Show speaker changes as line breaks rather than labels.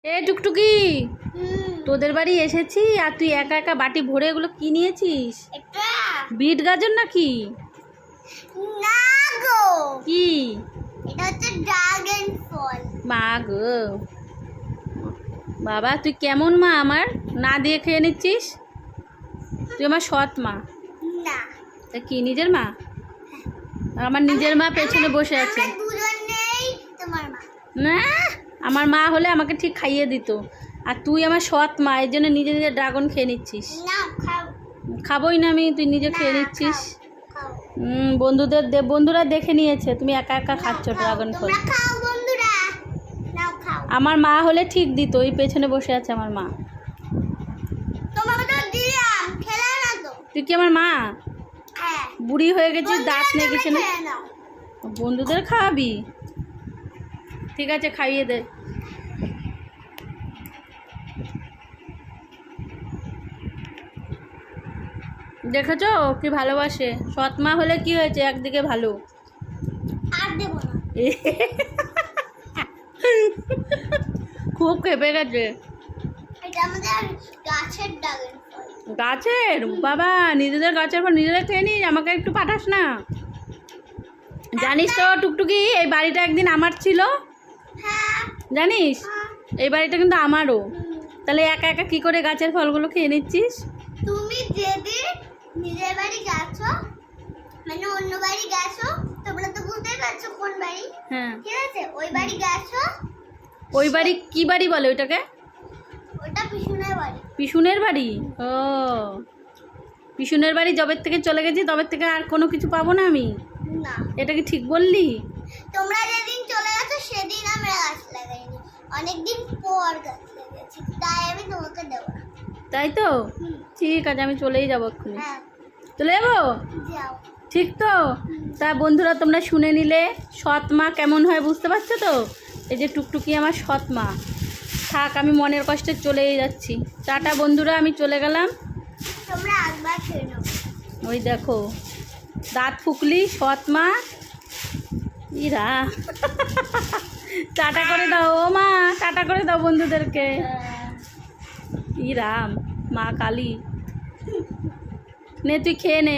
এ টুকটুকি, তোদের বাড়ি এসেছি আর তুই একা একা বাটি ভরে এগুলো কি নিয়েছিস? বিট গাজর নাকি?
না গো,
কি?
এটা হচ্ছে ড্রাগন ফল।
মা গো বাবা, তুই কেমন মা আমার, না দিয়ে খেয়ে নিচ্ছিস? তুই আমার সৎ মা।
না,
তা কি নিজের মা? আমার নিজের মা পেছনে বসে আছে।
আমরা দুজনেই তোমার মা।
না, আমার মা হলে আমাকে ঠিক খাইয়ে দিত, আর তুই আমার সৎ মা, এর জন্য নিজে নিজে ড্রাগন খেয়ে নিচ্ছিস।
না, খাও।
খাবোই না আমি, তুই নিজে খেয়ে নিচ্ছিস।
খাও।
বন্ধুরা দেখে নিয়েছে তুমি একা একা খাচ্ছ ড্রাগন ফল।
তোমরা খাও বন্ধুরা, নাও খাও।
আমার মা হলে ঠিক দিত, ওই পেছনে বসে আছে আমার মা।
তোমাকে তো দিলাম, খেলা না তো।
তুই কি আমার মা?
হ্যাঁ,
বুড়ি হয়ে গেছিস, দাঁত নেই কিছু না।
খেয়ে নাও।
বন্ধুদের খাওয়াবি? ঠিক আছে, খাইয়ে দে। দেখেছো কি ভালোবাসে। সৎ মা হলে কি হয়েছে, একদিকে ভালো।
আর দেবো না।
খুব খেপে গেছে।
এটা আমাদের গাছের ড্রাগন ফল।
গাছের? বাবা, নিজেদের গাছের ফল নিজেদের খেয়ে নিস, আমাকে একটু পাঠাস না। জানিস তো টুকটুকি, এই বাড়িটা একদিন আমার ছিল,
হ্যাঁ,
জানিস?
হ্যাঁ।
এই বাড়িটা কিন্তু আমারও। তাহলে একা একা কি করে গাছের ফলগুলো খেয়ে নিচ্ছিস?
তুমি যেদিন নিজের বাড়ি গেছো, মানে অন্য বাড়ি গেছো, তোমরা তো বুঝতেই পারছো কোন বাড়ি।
হ্যাঁ,
ঠিক আছে, ওই বাড়ি গেছো।
ওই বাড়ি কি বাড়ি বলে ওইটাকে?
ওটা পিছনের বাড়ি।
পিসুনের বাড়ি? ও, পিসুনের বাড়ি যবে থেকে চলে গেছি তবে থেকে আর কোনো কিছু পাবো না আমি?
না,
এটা কি ঠিক বললি?
তোমরা যেদিন চলে গেছো সেদিন আমরা গাছ লাগাইনি, অনেকদিন পর গাছ লাগিয়েছি, তাই আমি তোমাকে দেবো না।
তাই তো? ঠিক আছে, আমি চলেই যাবো এক্ষুনি।
হ্যাঁ,
চলে যাবো?
যাও।
ঠিক তো? তা বন্ধুরা, তোমরা শুনে নিলে সৎ মা কেমন হয়, বুঝতে পারছো তো? এই যে টুকটুকি আমার সৎ মা। থাক, আমি মনের কষ্টে চলেই যাচ্ছি। টাটা বন্ধুরা, আমি চলে গেলাম।
তোমরা একবার খেয়ে নাও।
ওই দেখো, দাঁত ফুকলি সৎ মা। ইরা, টাটা করে দাও ও মা, টাটা করে দাও বন্ধুদেরকে। ইরাম, মা কালী, নে তুই খেয়ে নে।